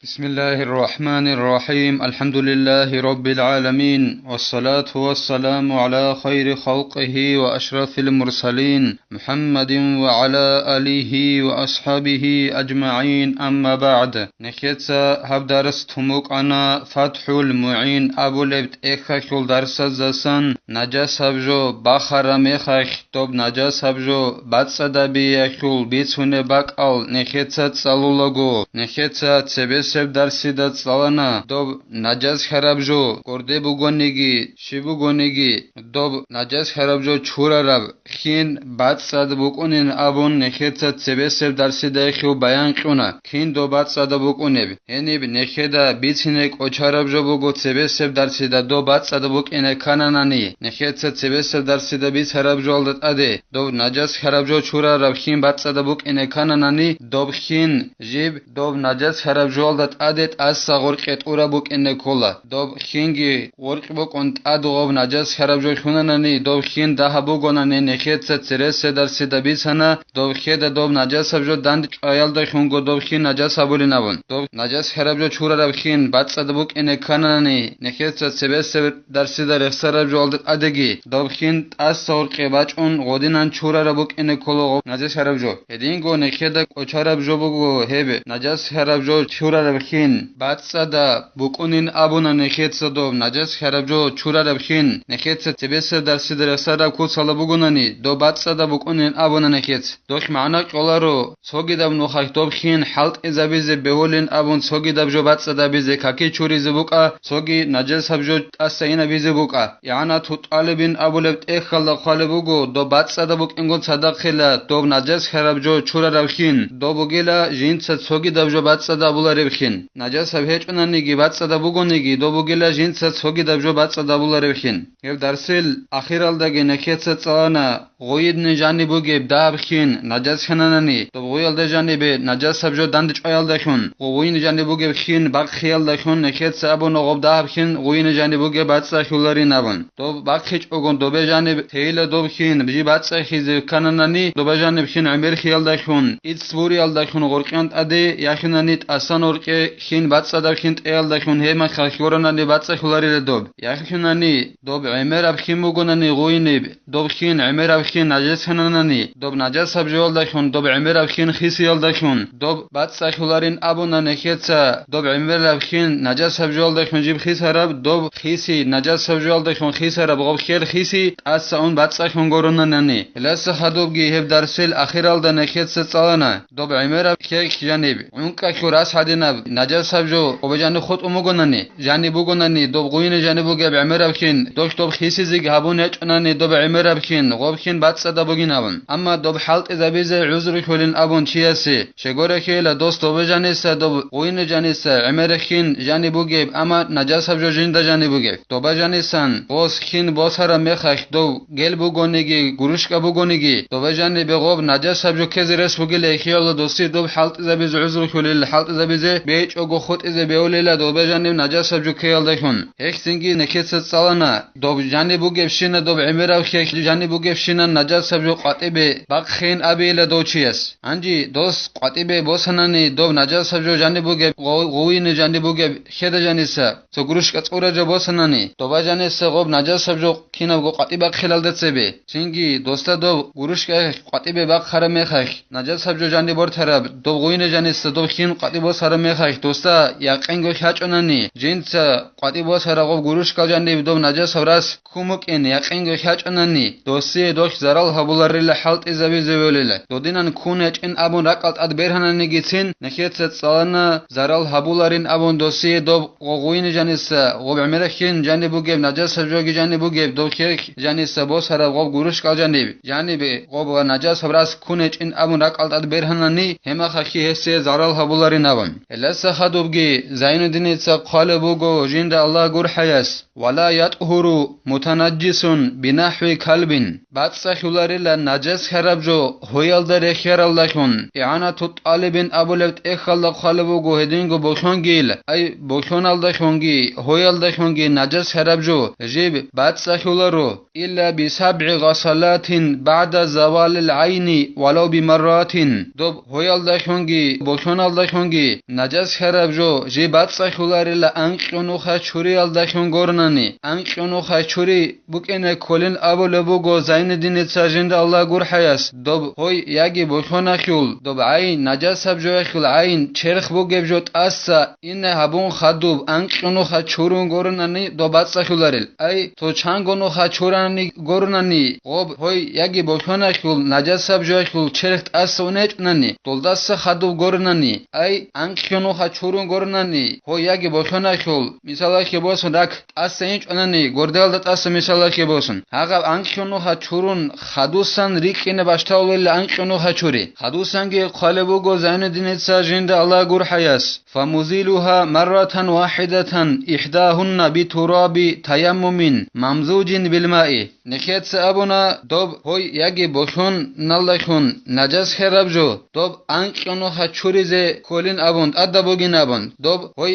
بسم الله الرحمن الرحيم الحمد لله رب العالمين والصلاة والسلام على خير خلقه وأشرف المرسلين محمد وعلى آله وأصحابه أجمعين أما بعد نخيتسا هب درس تموك أنا فتح المعين أبو لبت إخشول درس الزسن نجاس هبجو بخر مخش طب نجاس هبجو باتسدبي يخول بيتسون باقال نخيتسا تسالولغو نخيتسا تسبس درسی داد سالنا دوب نجس خراب جو کرده بگونیگی شی بگونیگی دوب نجس خراب جو چورا رب خین بعد صد بکنین ابون نخیت سبس درسی دایخو بیان کنه خین دو بعد صد بکنه هنیب نخیدا بیتینک اچارب جو بگو سبس درسی دا دو بعد صد بکنه کانانی نخیت سبس درسی دا بیت خراب جو الدت اده دوب نجس خراب جو چورا رب خین بعد صد بکنه کانانی دوب خین جیب دوب نجس خراب جو عادت از ساغرقت اورا بوک ان کولا دوب خینگی ورق بوک اون ادوغ نجس خراب جو خوننانی دوب خین ده بوگونانی نخیت سرس در سیدبی سنا دوب خید دوب نجس جو دند آیال د خونگو دوب خین نجس ابولی نبون دوب نجس خراب جو چورا رب خین بعد صد بوک ان کانانی نخیت سبس در سید رخصر جو الد ادگی دوب خین از ساغرق باچ اون غودینان چورا رب بوک ان کولا نجس خراب جو هدینگو نخید اچارب جو بوگو هب نجس خراب جو چورا خین بعد صدا بکنین ابونا نخیت صدوب نجس خراب جو چورا رب خین نخیت تبس در سید رسر کو سال بگونانی دو بعد صدا بکنین ابونا نخیت دوش معنا قولارو سوگی دب نخاک دوب خین حلق ازابیز بهولین ابون سوگی دب جو بعد صدا بیز کاکی چوری زبوکا سوگی نجس هب جو اسینا بیز بوکا یعنی تو طالبین ابو لبت اخلا خالبوگو دو بعد صدا بک انگون صدا خلا دوب نجس خراب جو چورا رب خین دو بگیلا جین سوگی دب جو بعد صدا بولا رب خین نجس هیچ اوننیگی بعد صدا بگونیگی دو بگیلا جنس سوگی دبجو بعد صدا بولاره بخین یه درسل اخیرال دگه نکیت سالنا غوید نجانی بگیب داب خین نجس خننانی دو غویال دجانی به نجس هبجو دندچ آیال دخون غوی نجانی بگیب خین باق خیال دخون نکیت سابو نغب داب خین غوی نجانی بگیب بعد سخولاری نبون دو باق هیچ اگون دو بجانی تیل دو خین بجی بعد سخیز کننانی دو بجانی بخین عمر خیال دخون ایت سوریال دخون غرقیانت اده یخنانیت اسان ورقه خین بعد صدا خین ایال دخون هما خاکورنانی بعد سخولاری دوب یخنانی دوب عمر اب خین بگونانی غوی نب دوب خین عمر اب خین نجس خننانی دوب نجس هبجوال دخون دوب عمر اب خین خیسیال دخون دوب بعد سخولارین ابونا نکیتسا دوب عمر اب خین نجس هبجوال دخون جیب خیس هرب دوب خیسی نجس هبجوال دخون خیس هرب غوب خیر خیسی از اون بعد سخون گورنانی لس خدوب گی هب درسل اخیرال د نکیتسا صالنا دوب عمر اب خیر جانب اون کا شوراس حدینا نجس هبجو وبجانب خود امگونانی جانی بگونانی دوب غوین جانی بگه عمر اب خین دوش دوب خیسی زیگ هبون اچنانی دوب عمر اب خین غوب خین بعد صدا بگین ابون اما دوب حلق ازابیز عذر خولین ابون چیاسی شگوره خیل دوست دوب جانی س دوب غوین جانی س عمر خین جانی بگه اما نجس هبجو جنده جانی بگه دوب جانی سن غوس خین باس هر میخش دوب گل بگونیگی گروشکا بگونیگی دوب جانی به غوب نجس هبجو کزرس بگه خیال دوستی دوب حلق ازابیز عذر خولین حلق ازابیز بیچ اوگو خود از بیولیلا دوب جانی نجس هبجو کیال دکون هیچ سینگی نکیت سالنا دوب جانی بگه شینه دوب عمر او خیش جانی بگه شینه نجس هبجو قاطبه باق خین ابیل دوچیس انجی دوست قاطبه بوسنانی دوب نجس هبجو جانی بگه غوین جانی بگه خید جانی س تو گروش کصوره جو بوسنانی دوب جانی س غوب نجس هبجو کینا بگه قاطبه خلال دتسبه سینگی دوستا دوب گروش که قاطبه باق خره میخش نجس هبجو جانی بر طرف دوب غوین جانی س دوب خین قاطبه سره میخش دوستا یقینگو خاچونانی جنس قاطبه سره غوب گروش کال جانی دوب نجس هراس کومک این یقینگو خاچونانی دوستی دوش زرال هبولاری حالت ازبی زولیله دودینان کونچ این ابون رقالت اد برهنانی گیتین نکیت سالنا زرال هبولارین ابون دوستی دوب غوین جانیس غوب عمرخین جانی بوگیب نجس هبجوگی جانی بوگیب دو خیک جانیس بو سره غوب گروش کال جانی به غوب نجس هراس کونچ این ابون رقالت اد برهنانی هما خکی هستی زرال هبولارین ابون لسه خدوبگی زین الدین قال بوگو جند الله گور حیاس ولا يطهر متنجس بنحو كلب باتسخولارلا نجس خرابجو هويل در خيرالداشون اعانة الطالب ابولت اخلا خالبو گوهدينگو بوشونگيل اي بوشونالداشونگي هويلداشونگي نجس خرابجو جيب باتسخولارو الا بسبع غسلات بعد زوال العين ولو بمرات دوب هويلداشونگي بوشونالداشونگي نجس خرابجو جيب باتسخولارلا انقونو خچوريالداشون گورناني انقونو خچوري بوكene kolin abolobu go Zainuddin Etsajind Allah gur hayas dob hoy yagi boshonachul dob ayn najasab joyachul ayn cherkh bu gebjot assa inne habun khadub anqunu khachurun gorunani dobatsachulарил ay to changonu khachurani gorunani gob hoy yagi boshonachul najasab joyachul cherkh assa unechunani doldassa khadub gorunani ay anqunu khachurun gorunani hoy yagi boshonachul misala kebosun rak assa enchunani gordalda assa misala kebosun Agab anqunu hachurun khadusan rikine bashtawl anqunu hachuri khadusange qalebu go Zainuddin Etsajind Allah gur hayas famuziluha marratan wahidatan ihdahunna biturabi tayammumin mamzujin bilma'i nekhet abuna dob hoy yagi boshon nallashun najas kharabjo dob anqunu hachuri ze kolin abund adabogin abund dob hoy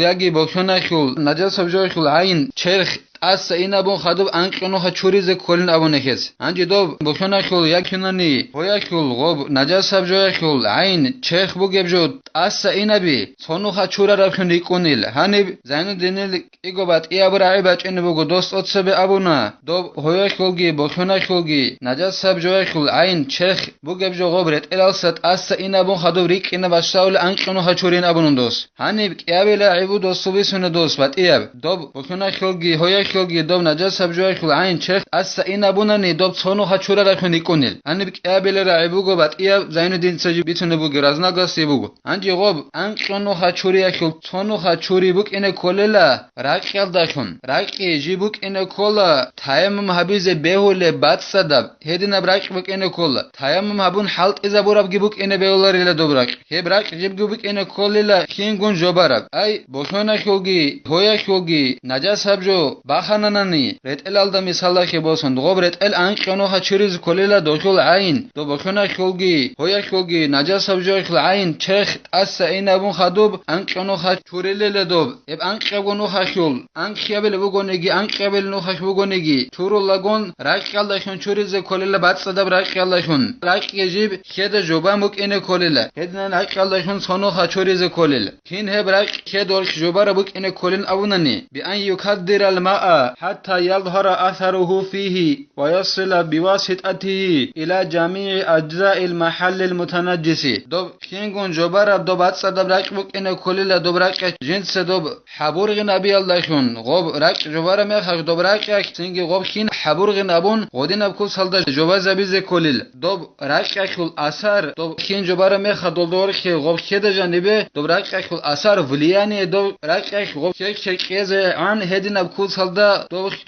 yagi boshona shul najas abjo shul ayn cherkh assa inabun khadub anqunu khachurize kolin abunekes anji dob boshonachul yakinani hoyachul gob najasab joyachul ayn cherkh bugebjo assa inabi sonu khachura rafshun iqunil hanib Zainuddin igobat iabra bachene bugo dost otsebe abuna dob hoyachulgi boshonachulgi najasab joyachul ayn cherkh bugebjo gobret elalsat assa inabun khadub riqina bashaul anqunu khachurin abunundos hanib iabela ibudo subisune dos bat iab dob boshonachulgi hoyach Shogi dob najasab joyachul ayn cherkh assa inabunani dob sonu khachura rafshun iqunil hanib iabela ibugo bat iab Zainuddin Etsaji bitune bugo raznagas ibugo anji gob anqunu khachuriachul sonu khachuri bukene kolela raqyaldashun raqi jibuk ene kola tayamum habize behule batsadab hedina braq bukene kola tayamum habun halt izaburab gibuk ene beolar ile dobraq he braq jibgubuk ene kolela kingun jobarab ay boshona shogi hoya shogi najasabjo bakhananani retelalda misalla ke boson gob retel anqunu khachuriz kolela doshul ayn do boshona shogi hoya shogi najasabjo ayn cherkh assa inabun khadub anqunu khachurelele dob eb anqegonu khashul anqebel bugonegi anqebel no khashbugonegi churulagon raqaldashun churize kolela batsadab raqaldashun raqejib kheda jobamuk ene kolela hednan raqaldashun sono khachurize kolela kin heb raq khedor jobara buk ene kolin abunani bi an yukaddir al ma'a hatta yadhhara atharuhu fihi wa yasila biwasitatihi ila jami'i ajza'i al mahall al mutanajjisi dob kingon jobara dob batsadab raqbuk ene kolela dob raq jinse dob haburgin abi Allahshun gob raq jobara me khag dob raq singi gob kin haburgin abun godin abkul salda joba zabize kolil dob raq akul asar dob kin jobara me khadodor ke gob kheda janibe dob raq akul asar влияние dob raq gob ke keze an hedin abkul salda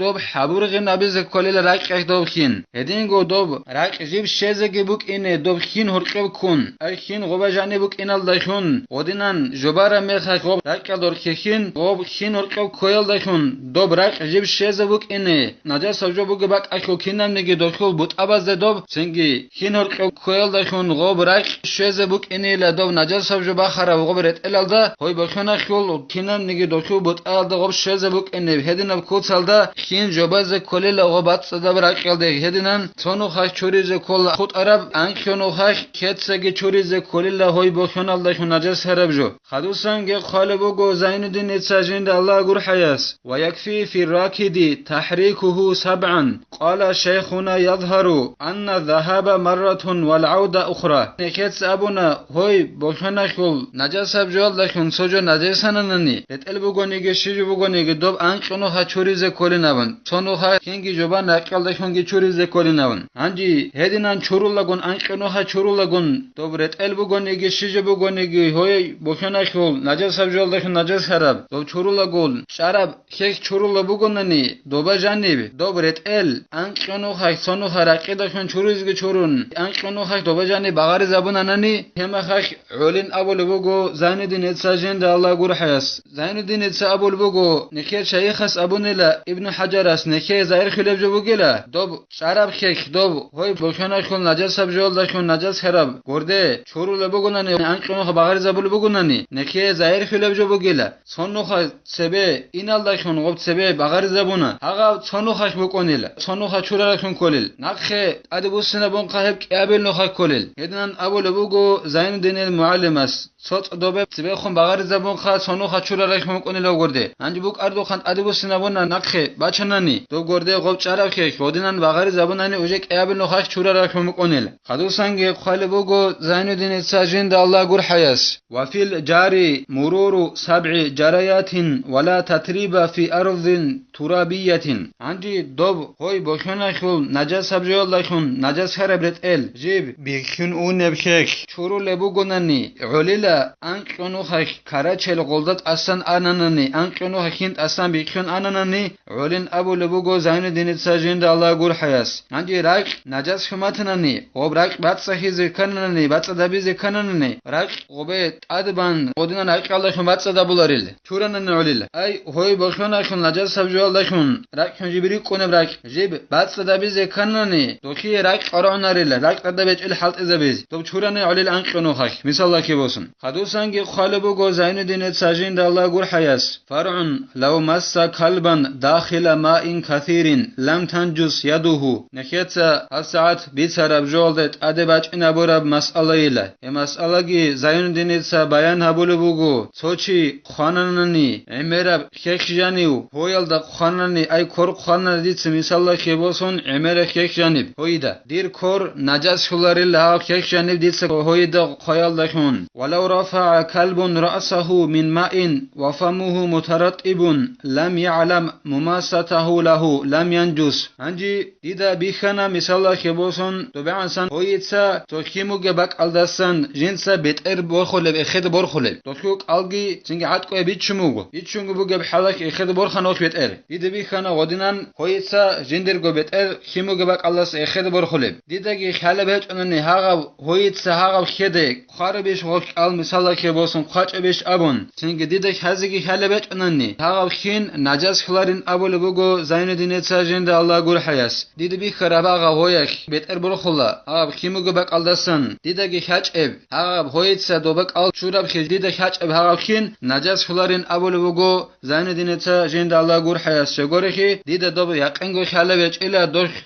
dob haburgin abize kolil raq dob kin hedin go dob raq jib sheze ge buk ine dob kin horqeb kun ay kin goba jani buk inaldashun godinan jobara me khag gob raq dor ke kin gob kin horqeb koyaldashun dob raq jib sheze buk ine najas savjo buk bak akho kinam nege dokol but abazde dob singi kin horqeb koyaldashun gob raq sheze buk ine la dob najas savjo bakhara gob ret elalda hoy bakhana khol kinam nege dokol but alda gob sheze buk ine hedinab kotsalda kin jobaze kolela gobat sada raq alde hedinan sonu khash chorize kol khut arab ankhono khash ketsege chorize kolela hoy bakhana aldashun najas harabjo khadusange khalebu go Zainuddin Etsajind Allah gur hayas wa yakfi fi rakidi tahrikuhu sab'an qala shaykhuna yadhharu anna dhahaba marratun wal auda ukhra nekets abuna hoy boshana khul najasab joldashun sojo najasananani retel bugonige shiju bugonige dob anqunu khachurize kolinavan sonu kha kingi joban aqaldashun ge churize kolinavan anji hedinan churulagun anqunu khachurulagun dob retel bugonige shiju bugonige hoy boshana khul najasab joldashun najas harab dob churulagul sharab kek churula bugonani doba janibi dob retel anqunu kha sonu kha raqidashun churizge churun anqunu kha doba jani bagari zabunanani hema kha ulin abul bugo Zainuddin Etsajind Allah gur hayas Zainuddin Etsa abul bugo neker shaykhas abune بقونلا ابن حجر اس نکه ظاهر خلب جو بگلا دوب شراب خک دوب های بخونا خون نجس سب جول داشون نجس خراب گرده چورول بگونن انقنو بغیر زبول بگونن نکه ظاهر خلب جو بگلا سونو خ سبه اینال داشون غب سبه بغیر زبونه هغه سونو خش بقونلا سونو خ چورا خون کولل نخه ادبوسنا بون قهب قابل نو خ کولل هدن ابو لبوگو زین دین المعلم است صوت دوبه سبه خون بغیر زبون خ سونو خ چورا خون کونلا گرده انج بوک اردو خان ادبوسنا بون نخه بچنانی دو گرده غب چرا خک ودینن بغیر زبونانی اوجه قابل نو خ چورا خون کونلا خدوسنگ خاله بوگو زین الدین ساجند الله gur حياس وفي الجاري مرور 7 جريات ولا تتريب في أرض ترابية عندي دوب هوي بخون خول نجس سبجول لخون نجس خربرت ال جيب بخون اون نبخك شورو لبو گنني عليلا انقنو خك كراچل قلدت اصلا اننني انقنو خكينت اصلا بخون اننني علين ابو لبو زين الدين ساجند الله gur حياس عندي راك نجس خمتنني وبراك بات صحي زكنني بات دبي زكنني راك وبيت ادبان ودنا راك الله خمت دبولاريل چورنن عليلا اي هوي بخون خون نجس سبجول لخون راك جبري كون براك جيب بات دبي زكنني دوكي راك قراناريل راك دبيچ الحلط زبيز تو چورن عليل انقنو خك مثال لك بوسن خدوسنگ خالبو زين الدين ساجند الله gur حياس فرع لو مس كلبا داخل ماء كثير لم تنجس يده نكيت الساعات بيسرب جولدت ادباچ نبرب مساله اله مسالگي زين الدين سا بيان هبولبوگو سوچي خاننني امرب خخجانيو هويل دا خاننني اي كور خانن ديت مثال لك بوسن امر خخجانيب هويدا دير كور نجس خلاريل ها خخجانيب ديت هويدا خيال دخون ولو رفع كلب رأسه من ماء وفمه مترطب لم يعلم مماسته له لم ينجس انجي ديدا بيخنا مثال كبوسون طبعا هويتسا توكيمو جبك الدسن جنسا بيتر بورخول بخد بورخول توكيوك الجي سنجي عتكو بيتشموغو يتشونغو بوجب حالك اخد بورخنوك بيتر ديدا بيخنا ودينان هويتسا جندرغو بيتر كيمو جبك الدس اخد بورخول ديدا جي خاله بهج انني هاغا هويتسا هاغا خده خاربش وك المثال كبوسون قاچ بيش ابون سنجي ديدا هازگي خاله بهج انني هاغا خين نجاس خلارين ابول بوگو زين الدين ساجند الله gur حياس ديدا بي خراباغا هويك بيتر بورخولا اب كيمو جبك الدسن ديدا جي خاچ اب هاغا هويتسا دوبك ال چوراب خيج ديدا خاچ اب هاغا خين نجاس خلارين ابول بوگو زين الدين ساجند الله gur حياس شگورخي ديدا دوب يقنگو خاله بهج الا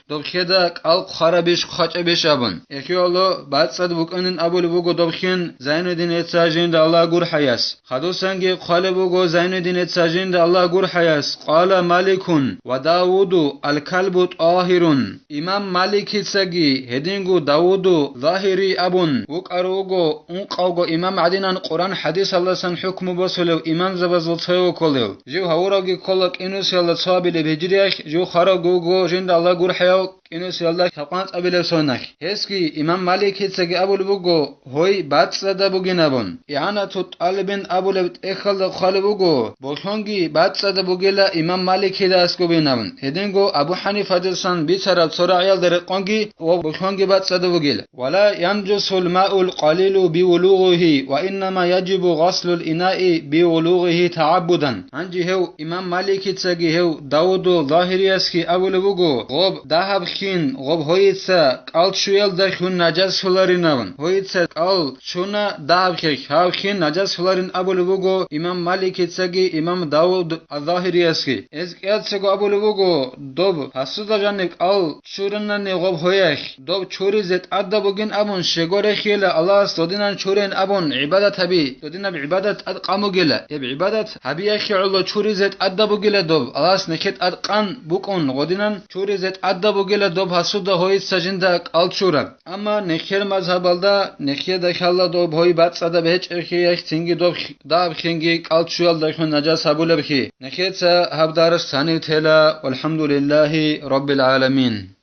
دوب خدا ال خرابش قاچ بيش ابون اخيولو بعد صد بوكنن ابول بوگو دوب خين زين الدين ساجند الله gur حياس خدوسنگ خاله بوگو زين الدين ساجند الله gur حياس قال مالك وداود الكلب طاهر امام مالك سگي هدينگو داود ظاهري ابون وقروگو انقوگو امام عدنان قران حديث الله سن حكم بسلو امام زبزل تصيو كولو جو هوروگي كولك انوس يلا صابل بهجريخ جو خرگوگو جند الله gur حياس اینوس یالله خپانت ابل سونخ هسکی امام مالک هتسگی ابول بوگو هوی بات صدا بوگینابون یعنی تو طالبین ابول اخل خال بوگو بوشونگی بات صدا بوگیلا امام مالک هداسکو بینابون هدینگو ابو حنیفه دلسان بیچاره سورا عیال در قونگی و بوشونگی بات صدا بوگیلا ولا ينجس الماء القليل بولوغه وانما يجب غسل الاناء بولوغه تعبدا انجي هو امام مالک هتسگی هو داود ظاهری اسکی ابول بوگو غب دهب خين غب هويتسا قال شويل دخون نجس فلارينون هويتسا قال شونا دابخك هاو خين نجس فلارين ابول بوگو امام مالك تسگي امام داود الظاهري اسكي از قياتسگو ابول بوگو دوب حسودا جانك قال شورنن غب هويخ دوب چوري زت ادا بوگين ابون شگور خيل الله استودينن چورين ابون عبادت هبي دودينا بعبادت ادقامو گيلا بعبادت هبي اخي الله چوري زت ادا بوگيلا دوب الله نكت ادقان بوكون غودينن چوري زت ادا بوگيلا دوب حسودا هويت سجندا قالچورا اما نخير مذهبالدا نخير دخالا دوب هوي بات صدا بهچ ارخي اخ تنگي دوب داب خنگي قالچوال دخون نجاس ابول بخي نخير سا هبدار ثاني تلا والحمد لله رب العالمين.